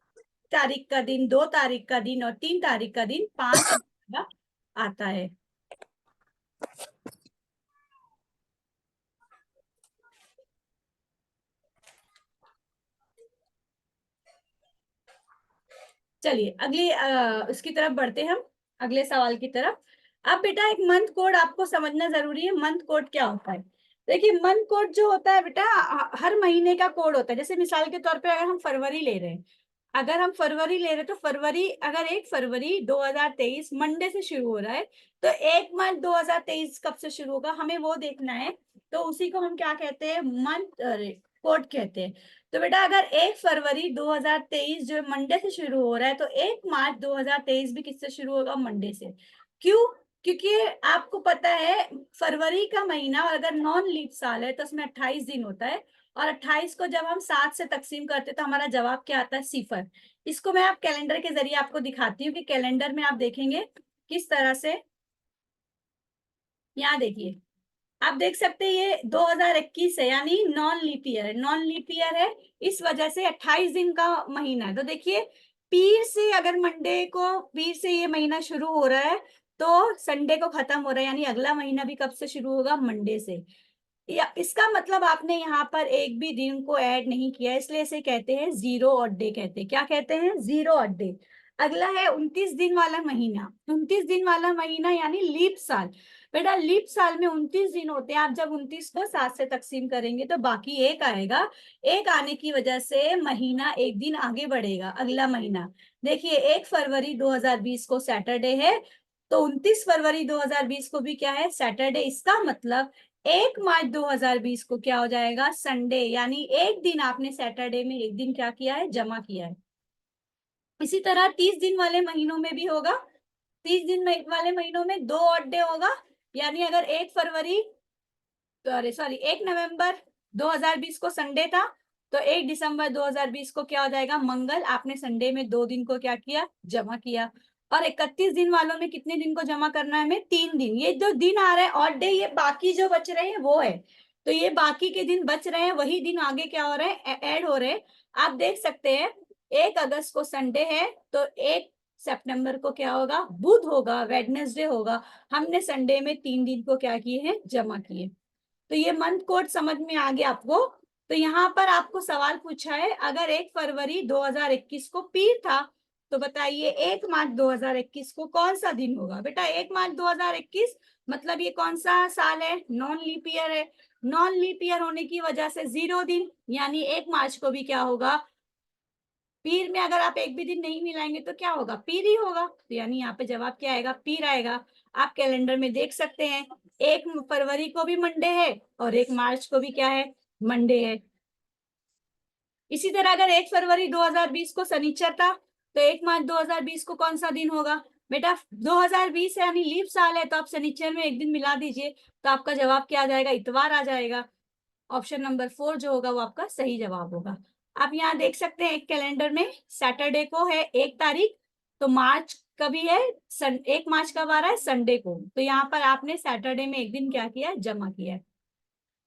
तारीख का दिन, 2 तारीख का दिन और 3 तारीख का दिन 5 आता है। चलिए अगली उसकी तरफ बढ़ते हैं हम, अगले सवाल की तरफ। अब बेटा एक मंथ कोड आपको समझना जरूरी है। मंथ कोड क्या होता है, देखिए मंथ कोड जो होता है बेटा हर महीने का कोड होता है। जैसे मिसाल के तौर पे अगर हम फरवरी ले रहे हैं, तो फरवरी, अगर 1 फरवरी 2023 मंडे से शुरू हो रहा है, तो 1 मार्च 2023 कब से शुरू होगा, हमें वो देखना है। तो उसी को हम क्या कहते हैं, मंथ कोड कहते हैं। तो बेटा अगर 1 फरवरी 2023 जो मंडे से शुरू हो रहा है, तो 1 मार्च 2023 भी किससे शुरू होगा, मंडे से। क्यों, क्योंकि आपको पता है फरवरी का महीना और अगर नॉन लीप साल है तो उसमें 28 दिन होता है, और 28 को जब हम 7 से तकसीम करते हैं तो हमारा जवाब क्या आता है? सिफर। इसको मैं आप कैलेंडर के जरिए आपको दिखाती हूँ कि कैलेंडर में आप देखेंगे किस तरह से। यहाँ देखिए, आप देख सकते हैं ये 2021 है, यानी नॉन लीप ईयर है। नॉन लीप ईयर है इस वजह से 28 दिन का महीना है। तो देखिए, पीर से अगर मंडे को, पीर से ये महीना शुरू हो रहा है तो संडे को खत्म हो रहा है, यानी अगला महीना भी कब से शुरू होगा? मंडे से। या इसका मतलब आपने यहाँ पर एक भी दिन को ऐड नहीं किया, इसलिए इसे कहते हैं जीरो ऑड डे कहते हैं। क्या कहते हैं? Zero odd day. अगला है 29 दिन वाला महीना। 29 दिन वाला महीना यानी लीप साल। बेटा लीप साल में 29 दिन होते हैं। आप जब 29 को 7 से तकसीम करेंगे तो बाकी एक आएगा। एक आने की वजह से महीना एक दिन आगे बढ़ेगा। अगला महीना देखिए, 1 फरवरी 2020 को सैटरडे है, तो 29 फरवरी 2020 को भी क्या है? सैटरडे। इसका मतलब 1 मार्च 2020 को क्या हो जाएगा? संडे। यानी एक दिन आपने सैटरडे में एक दिन क्या किया है? जमा किया है। इसी तरह 30 दिन वाले महीनों में भी होगा। 30 दिन वाले महीनों में 2 ऑड डे होगा। यानी अगर 1 फरवरी, अरे सॉरी, 1 नवंबर 2020 को संडे था तो 1 दिसंबर 2020 को क्या हो जाएगा? मंगल। आपने संडे में 2 दिन को क्या किया? जमा किया। और 31 दिन वालों में कितने दिन को जमा करना है हमें? 3 दिन। ये जो दिन आ रहे हैं ऑड डे, ये बाकी जो बच रहे हैं वो है। तो ये बाकी के दिन बच रहे हैं, वही दिन आगे क्या हो रहे हैं? ऐड हो रहे हैं। आप देख सकते हैं 1 अगस्त को संडे है तो 1 सितंबर को क्या होगा? बुध होगा, वेडनेसडे होगा। हमने संडे में 3 दिन को क्या किए हैं? जमा किए। तो ये मंथ कोड समझ में आ गया आपको। तो यहाँ पर आपको सवाल पूछा है, अगर 1 फरवरी 2021 को पीर था तो बताइए 1 मार्च 2021 को कौन सा दिन होगा? बेटा 1 मार्च 2021 मतलब ये कौन सा साल है? नॉन लीप ईयर है। नॉन लीप ईयर होने की वजह से 0 दिन, यानी 1 मार्च को भी क्या होगा? पीर में अगर आप एक भी दिन नहीं मिलाएंगे तो क्या होगा? पीर ही होगा। तो यानी यहाँ पे जवाब क्या आएगा? पीर आएगा। आप कैलेंडर में देख सकते हैं 1 फरवरी को भी मंडे है और 1 मार्च को भी क्या है? मंडे है। इसी तरह अगर 1 फरवरी 2020 को शनिचर था तो 1 मार्च 2020 को कौन सा दिन होगा? बेटा 2020 है यानी लीप साल है, तो आप शनिचर में एक दिन मिला दीजिए तो आपका जवाब क्या आ जाएगा? इतवार आ जाएगा। ऑप्शन नंबर 4 जो होगा वो आपका सही जवाब होगा। आप यहाँ देख सकते हैं एक कैलेंडर में सैटरडे को है 1 तारीख, तो मार्च कभी है? 1 मार्च कब आ रहा है? संडे को। तो यहाँ पर आपने सैटरडे में एक दिन क्या किया है? जमा किया है।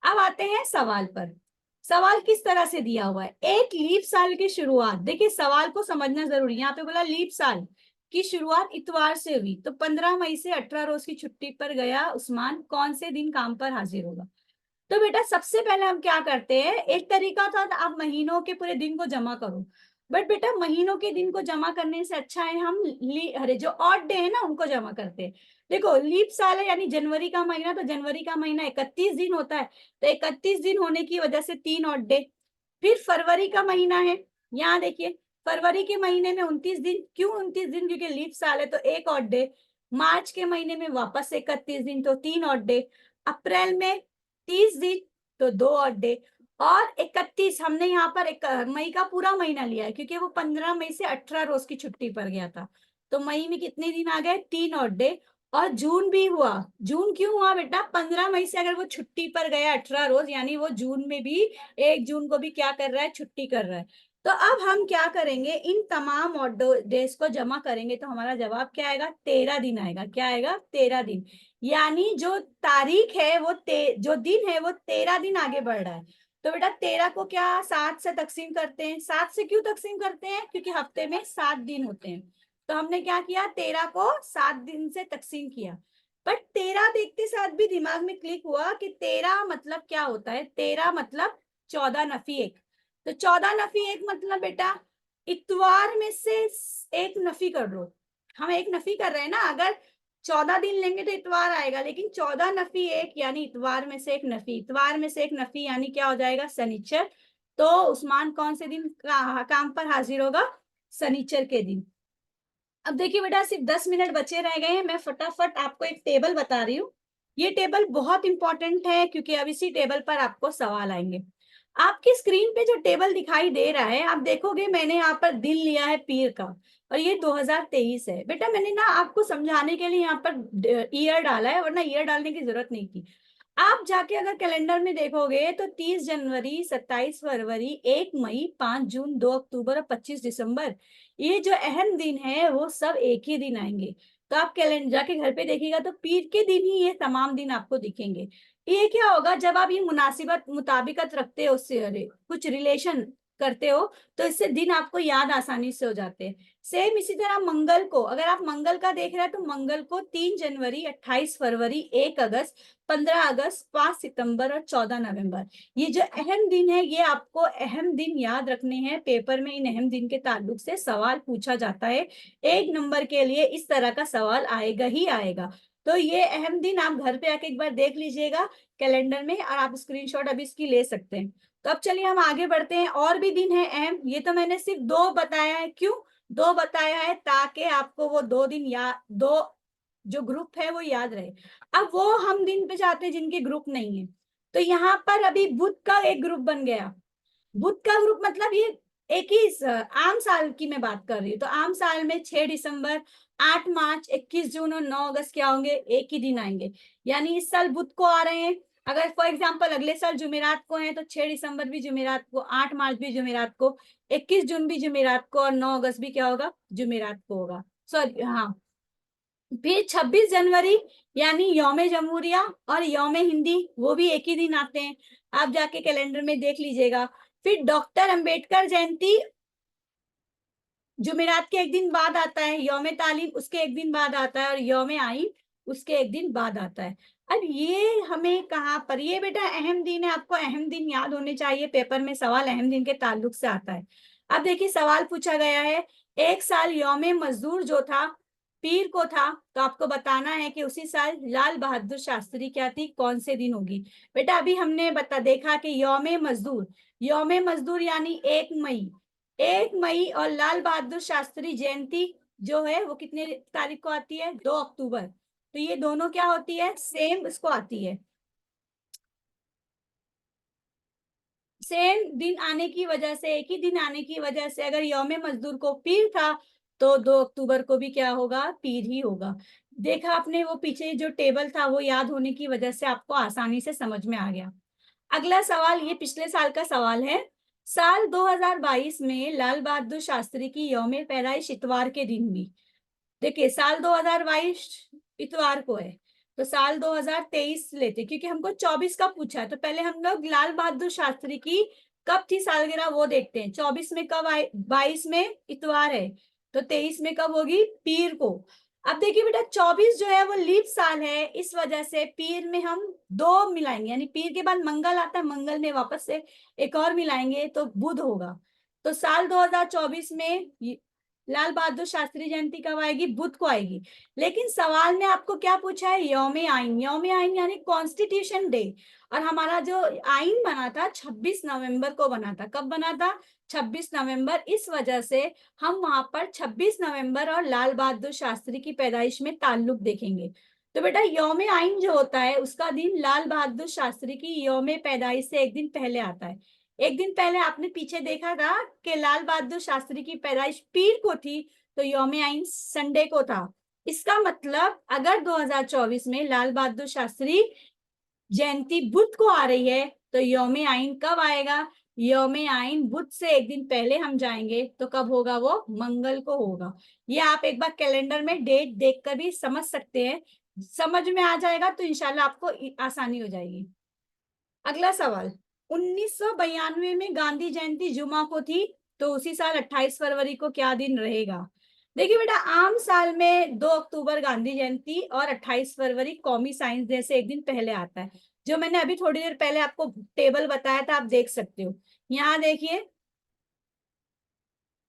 अब आते हैं सवाल पर। सवाल किस तरह से दिया हुआ है? एक लीप साल की शुरुआत, देखिए सवाल को समझना जरूरी है। यहाँ पे बोला लीप साल की शुरुआत इतवार से हुई, तो 15 मई से 18 रोज की छुट्टी पर गया उस्मान कौन से दिन काम पर हाजिर होगा? तो बेटा सबसे पहले हम क्या करते हैं, एक तरीका था आप महीनों के पूरे दिन को जमा करो, बट बेटा महीनों के दिन को जमा करने से अच्छा है हम अरे जो ऑड डे है ना उनको जमा करते हैं। देखो लीप साल है यानी जनवरी का महीना, तो जनवरी का महीना 31 दिन होता है, तो 31 दिन होने की वजह से 3 ऑड डे। फिर फरवरी का महीना है, यहाँ देखिए फरवरी के महीने में 29 दिन। क्यों 29 दिन? क्योंकि लीप साल है तो 1 ऑड डे। मार्च के महीने में वापस 31 दिन तो 3 ऑड डे। अप्रैल में 30 दिन तो 2 ऑड डे। और 31 हमने यहाँ पर एक मई का पूरा महीना लिया है क्योंकि वो 15 मई से 18 रोज की छुट्टी पर गया था, तो मई में कितने दिन आ गए? 3 ऑड डे। और जून भी हुआ। जून क्यों हुआ बेटा? 15 मई से अगर वो छुट्टी पर गया 18 रोज, यानी वो जून में भी 1 जून को भी क्या कर रहा है? छुट्टी कर रहा है। तो अब हम क्या करेंगे, इन तमाम ऑड डेज को जमा करेंगे तो हमारा जवाब क्या आएगा? 13 दिन आएगा। क्या आएगा? 13 दिन। यानी जो तारीख है वो जो दिन है वो 13 दिन आगे बढ़ रहा है। तो बेटा 13 को क्या 7 से तकसीम करते हैं? 7 से क्यों तकसीम करते हैं? क्योंकि हफ्ते में 7 दिन होते हैं। तो हमने क्या किया? 13 को 7 दिन से तकसीम किया। बट 13 देखते साथ भी दिमाग में क्लिक हुआ कि 13 मतलब क्या होता है? 13 मतलब 14 - 1। तो 14 - 1 मतलब बेटा इतवार में से एक नफी कर लो। हम एक नफी कर रहे हैं ना, अगर 14 दिन लेंगे तो इतवार आएगा, लेकिन 14 - 1 यानी इतवार में से एक नफी। इतवार में से एक नफी यानी क्या हो जाएगा? शनिचर। तो उस्मान कौन से दिन काम पर हाजिर होगा? शनिचर के दिन। अब देखिए बेटा सिर्फ 10 मिनट बचे रह गए हैं, मैं फटाफट आपको एक टेबल बता रही हूँ। ये टेबल बहुत इंपॉर्टेंट है क्योंकि अब इसी टेबल पर आपको सवाल आएंगे। आपकी स्क्रीन पे जो टेबल दिखाई दे रहा है, आप देखोगे मैंने यहाँ पर दिन लिया है पीर का, और ये 2023 है। बेटा मैंने ना आपको समझाने के लिए यहाँ पर ईयर डाला है, वरना ईयर डालने की जरूरत नहीं थी। आप जाके अगर कैलेंडर में देखोगे तो 30 जनवरी, 27 फरवरी, 1 मई, 5 जून, 2 अक्टूबर और 25 दिसंबर, ये जो अहम दिन है वो सब एक ही दिन आएंगे। तो आप कैलेंडर जाके घर पे देखिएगा तो पीर के दिन ही ये तमाम दिन आपको दिखेंगे। ये क्या होगा, जब आप ये मुनासिबत मुताबिकत रखते हो उससे, अरे कुछ रिलेशन करते हो, तो इससे दिन आपको याद आसानी से हो जाते हैं। सेम इसी तरह मंगल को, अगर आप मंगल का देख रहे हैं तो मंगल को 3 जनवरी, 28 फरवरी, 1 अगस्त, 15 अगस्त, 5 सितंबर और 14 नवंबर, ये जो अहम दिन है ये आपको अहम दिन याद रखने हैं। पेपर में इन अहम दिन के ताल्लुक से सवाल पूछा जाता है, 1 नंबर के लिए इस तरह का सवाल आएगा ही आएगा। तो ये अहम दिन आप घर पे आके एक बार देख लीजिएगा कैलेंडर में, और आप स्क्रीनशॉट अभी इसकी ले सकते हैं। तो अब चलिए हम आगे बढ़ते हैं, और भी दिन है अहम। ये तो मैंने सिर्फ 2 बताया है, क्यों 2 बताया है, ताकि आपको वो 2 दिन याद, 2 जो ग्रुप है वो याद रहे। अब वो हम दिन पे जाते हैं जिनके ग्रुप नहीं है। तो यहाँ पर अभी बुध का एक ग्रुप बन गया। बुध का ग्रुप मतलब ये एक ही आम साल की मैं बात कर रही हूँ। तो आम साल में 6 दिसंबर, 8 मार्च, 21 जून और 9 अगस्त क्या होंगे, एक ही दिन आएंगे। यानी इस साल बुध को आ रहे हैं। अगर फॉर एग्जांपल अगले साल जुमेरात को है तो 6 दिसंबर भी जुमेरात को, 8 मार्च भी जुमेरात को, 21 जून भी जुमेरात को और 9 अगस्त भी क्या होगा, जुमेरात को होगा। सॉरी, हाँ। फिर 26 जनवरी यानी यौम जमहूरिया और यौम हिंदी, वो भी एक ही दिन आते हैं। आप जाके कैलेंडर में देख लीजिएगा। फिर डॉक्टर अंबेडकर जयंती जुमेरात के एक दिन बाद आता है, यौम तालीम उसके एक दिन बाद आता है, और यौम आइन उसके एक दिन बाद आता है। अब ये हमें कहाँ पर, ये बेटा अहम दिन है, आपको अहम दिन याद होने चाहिए, पेपर में सवाल अहम दिन के ताल्लुक से आता है। अब देखिए सवाल पूछा गया है, एक साल यौम मजदूर जो था पीर को था, तो आपको बताना है कि उसी साल लाल बहादुर शास्त्री क्या थी, कौन से दिन होगी। बेटा अभी हमने देखा कि यौम मजदूर यानी 1 मई, 1 मई, और लाल बहादुर शास्त्री जयंती जो है वो कितने तारीख को आती है, 2 अक्टूबर। तो ये दोनों क्या होती है, सेम इसको आती है। सेम दिन आने की वजह से, एक ही दिन आने की वजह से, अगर यौम मजदूर को पीर था तो 2 अक्टूबर को भी क्या होगा, पीर ही होगा। देखा आपने, वो पीछे जो टेबल था वो याद होने की वजह से आपको आसानी से समझ में आ गया। अगला सवाल, ये पिछले साल का सवाल है। साल 2022 में लाल बहादुर शास्त्री की यौम पैदाइश इतवार के दिन हुई। देखिए साल 2022 इतवार को है, तो साल 2023 लेते, क्योंकि हमको 24 का पूछा है, तो पहले हम लोग लाल बहादुर शास्त्री की कब थी सालगिरह वो देखते हैं। 24 में कब आए, 22 में इतवार है, तो 23 में कब होगी, पीर को। अब देखिए बेटा 24 जो है वो लीप साल है, इस वजह से पीर में हम 2 मिलाएंगे, यानी पीर के बाद मंगल आता है, मंगल में वापस से एक और मिलाएंगे तो बुध होगा। तो साल 2024 में लाल बहादुर शास्त्री जयंती कब आएगी, बुध को आएगी। लेकिन सवाल में आपको क्या पूछा है, यौम आइन, यौम आइन यानी कॉन्स्टिट्यूशन डे। और हमारा जो आइन बना था 26 नवंबर को बना था, कब बना था, 26 नवंबर। इस वजह से हम वहां पर 26 नवंबर और लाल बहादुर शास्त्री की पैदाइश में ताल्लुक देखेंगे। तो बेटा यौम आइन जो होता है उसका दिन लाल बहादुर शास्त्री की यौम पैदाइश से एक दिन पहले आता है। एक दिन पहले आपने पीछे देखा था कि लाल बहादुर शास्त्री की पैदाइश पीर को थी, तो यौम आइन संडे को था। इसका मतलब अगर 2024 में लाल बहादुर शास्त्री जयंती बुध को आ रही है तो यौम आइन कब आएगा, यौम आइन बुध से एक दिन पहले हम जाएंगे तो कब होगा, वो मंगल को होगा। ये आप एक बार कैलेंडर में डेट देखकर भी समझ सकते हैं, समझ में आ जाएगा तो इंशाल्लाह आपको आसानी हो जाएगी। अगला सवाल, 1992 में गांधी जयंती जुमा को थी, तो उसी साल 28 फरवरी को क्या दिन रहेगा। देखिए बेटा आम साल में 2 अक्टूबर गांधी जयंती और 28 फरवरी कौमी साइंस डे से एक दिन पहले आता है। जो मैंने अभी थोड़ी देर पहले आपको टेबल बताया था, आप देख सकते हो। यहाँ देखिए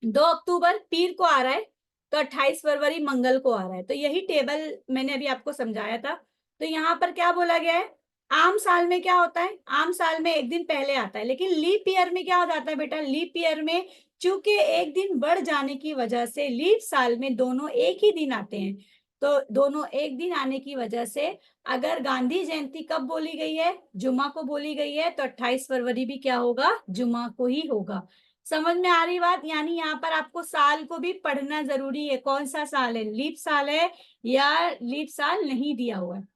2 अक्टूबर पीर को आ रहा है, तो 28 फरवरी मंगल को आ रहा है। तो यही टेबल मैंने अभी आपको समझाया था। तो यहाँ पर क्या बोला गया है, आम साल में क्या होता है, आम साल में एक दिन पहले आता है, लेकिन लीप ईयर में क्या हो जाता है बेटा, लीप ईयर में चूंकि एक दिन बढ़ जाने की वजह से लीप साल में दोनों एक ही दिन आते हैं। तो दोनों एक दिन आने की वजह से अगर गांधी जयंती कब बोली गई है, जुमा को बोली गई है, तो 28 फरवरी भी क्या होगा, जुमा को ही होगा। समझ में आ रही बात? यानी यहाँ पर आपको साल को भी पढ़ना जरूरी है। कौन सा साल है, लीप साल है या लीप साल नहीं दिया हुआ है।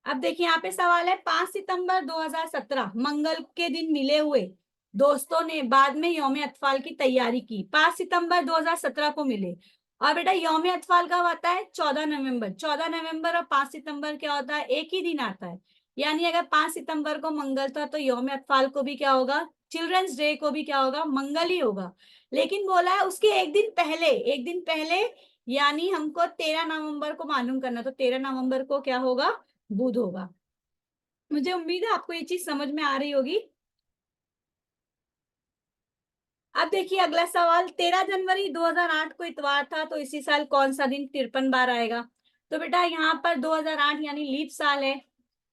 अब देखिए यहाँ पे सवाल है, 5 सितंबर 2017 मंगल के दिन मिले हुए दोस्तों ने बाद में यौम अतफाल की तैयारी की। 5 सितंबर 2017 को मिले। और बेटा यौम अतफाल कब आता है, 14 नवंबर। 14 नवंबर और 5 सितंबर क्या होता है, एक ही दिन आता है। यानी अगर 5 सितंबर को मंगल था तो यौम अतफाल को भी क्या होगा, चिल्ड्रंस डे को भी क्या होगा, मंगल ही होगा। लेकिन बोला है उसके एक दिन पहले, एक दिन पहले, यानी हमको 13 नवंबर को मालूम करना, तो 13 नवंबर को क्या होगा, बुध होगा। मुझे उम्मीद है आपको ये चीज समझ में आ रही होगी। अब देखिए अगला सवाल, 13 जनवरी 2008 को इतवार था, तो इसी साल कौन सा दिन 53 बार आएगा। तो बेटा यहाँ पर 2008 यानी लीप साल है,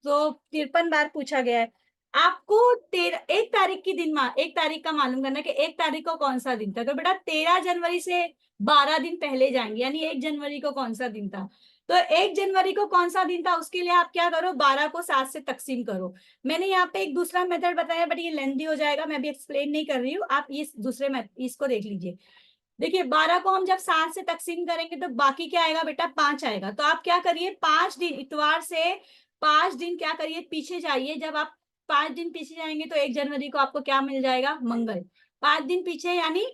तो 53 बार पूछा गया है। आपको 1 तारीख की दिन 1 तारीख का मालूम करना कि 1 तारीख को कौन सा दिन था। तो बेटा 13 जनवरी से 12 दिन पहले जाएंगे, यानी 1 जनवरी को कौन सा दिन था। तो 1 जनवरी को कौन सा दिन था, उसके लिए आप क्या करो, 12 को 7 से तकसीम करो। मैंने यहाँ पे एक दूसरा मेथड बताया, बट ये लेंथी हो जाएगा, मैं भी एक्सप्लेन नहीं कर रही हूँ, आप इस दूसरे इसको देख लीजिए। देखिए 12 को हम जब 7 से तकसीम करेंगे तो बाकी क्या आएगा बेटा, 5 आएगा। तो आप क्या करिए, 5 दिन, इतवार से 5 दिन क्या करिए, पीछे जाइए। जब आप 5 दिन पीछे जाएंगे तो 1 जनवरी को आपको क्या मिल जाएगा, मंगल। 5 दिन पीछे यानी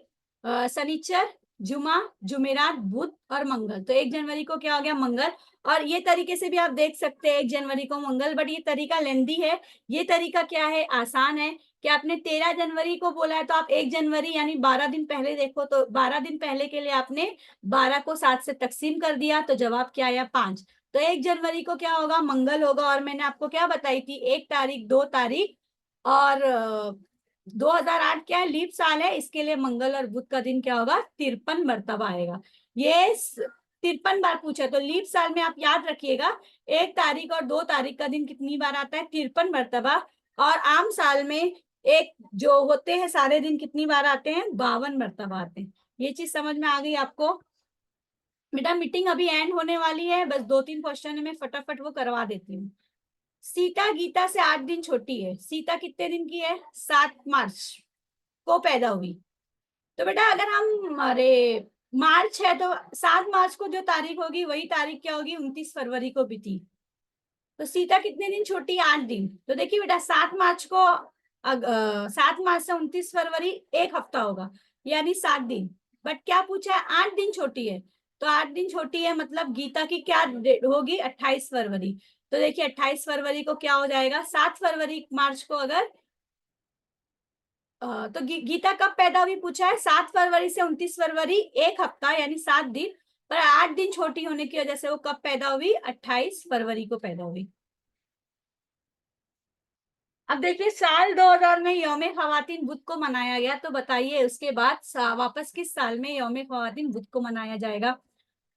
शनिचर, जुमा, जुमेरात, बुध और मंगल। तो 1 जनवरी को क्या हो गया, मंगल। और ये तरीके से भी आप देख सकते हैं 1 जनवरी को मंगल, बट ये तरीका लेंदी है। ये तरीका क्या है, आसान है कि आपने 13 जनवरी को बोला है तो आप 1 जनवरी यानी 12 दिन पहले देखो, तो 12 दिन पहले के लिए आपने 12 को 7 से तकसीम कर दिया, तो जवाब क्या आया, 5। तो 1 जनवरी को क्या होगा, मंगल होगा। और मैंने आपको क्या बताई थी, 1 तारीख, 2 तारीख और 2008 क्या है, लीप साल है, इसके लिए मंगल और बुध का दिन क्या होगा, 53 मरतबा आएगा। ये 53 बार पूछा, तो लीप साल में आप याद रखिएगा 1 तारीख और 2 तारीख का दिन कितनी बार आता है, 53 मरतबा। और आम साल में एक जो होते हैं सारे दिन कितनी बार आते हैं, 52 मरतबा आते हैं। ये चीज समझ में आ गई आपको। बेटा मीटिंग अभी एंड होने वाली है, बस 2-3 क्वेश्चन में फटाफट वो करवा देती हूँ। सीता गीता से 8 दिन छोटी है। सीता कितने दिन की है, 7 मार्च को पैदा हुई। तो बेटा अगर हम, अरे मार्च है तो 7 मार्च को जो तारीख होगी वही तारीख क्या होगी, 29 फरवरी को भी थी। तो सीता कितने दिन छोटी, 8 दिन। तो देखिए बेटा 7 मार्च को 7 मार्च से 29 फरवरी एक हफ्ता होगा, यानी 7 दिन। बट क्या पूछा है, 8 दिन छोटी है। तो 8 दिन छोटी है मतलब गीता की क्या होगी, 28 फरवरी। तो देखिए 28 फरवरी को क्या हो जाएगा, 7 फरवरी मार्च को अगर तो गीता कब पैदा हुई पूछा है, 7 फरवरी से 29 फरवरी एक हफ्ता यानी 7 दिन। पर 8 दिन छोटी होने की वजह से वो कब पैदा हुई, 28 फरवरी को पैदा हुई। अब देखिए साल 2000 में यौम खवातीन बुध को मनाया गया, तो बताइए उसके बाद वापस किस साल में यौम खवातीन बुध को मनाया जाएगा।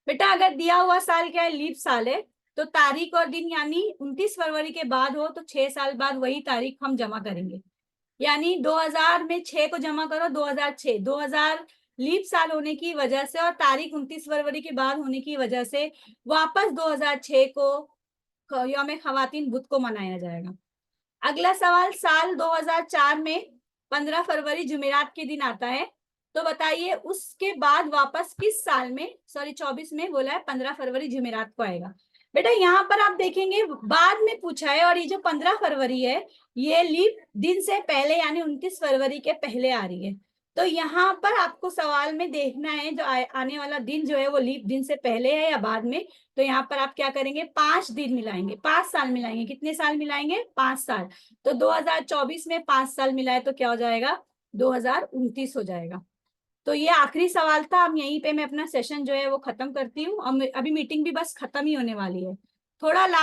बेटा अगर दिया हुआ साल क्या है, लीप साल है, तो तारीख और दिन यानी 29 फरवरी के बाद हो तो 6 साल बाद वही तारीख हम जमा करेंगे। यानी 2000 में 6 को जमा करो, 2006, 2000 लीप साल होने की वजह से और तारीख 29 फरवरी के बाद होने की वजह से वापस 2006 को यौम खवातीन बुध को मनाया जाएगा। अगला सवाल, साल 2004 में 15 फरवरी जुमेरात के दिन आता है, तो बताइए उसके बाद वापस किस साल में, सॉरी 24 में बोला है 15 फरवरी जुमेरात को आएगा। बेटा यहाँ पर आप देखेंगे बाद में पूछा है, और ये जो 15 फरवरी है ये लीप दिन से पहले यानी 29 फरवरी के पहले आ रही है। तो यहाँ पर आपको सवाल में देखना है जो आने वाला दिन जो है वो लीप दिन से पहले है या बाद में। तो यहाँ पर आप क्या करेंगे, 5 दिन मिलाएंगे, 5 साल मिलाएंगे। कितने साल मिलाएंगे, 5 साल। तो 2024 में 5 साल मिलाए तो क्या हो जाएगा, 2029 हो जाएगा। तो ये आखिरी सवाल था। अब यहीं पे मैं अपना सेशन जो है वो खत्म करती हूँ। अभी मीटिंग भी बस खत्म ही होने वाली है। थोड़ा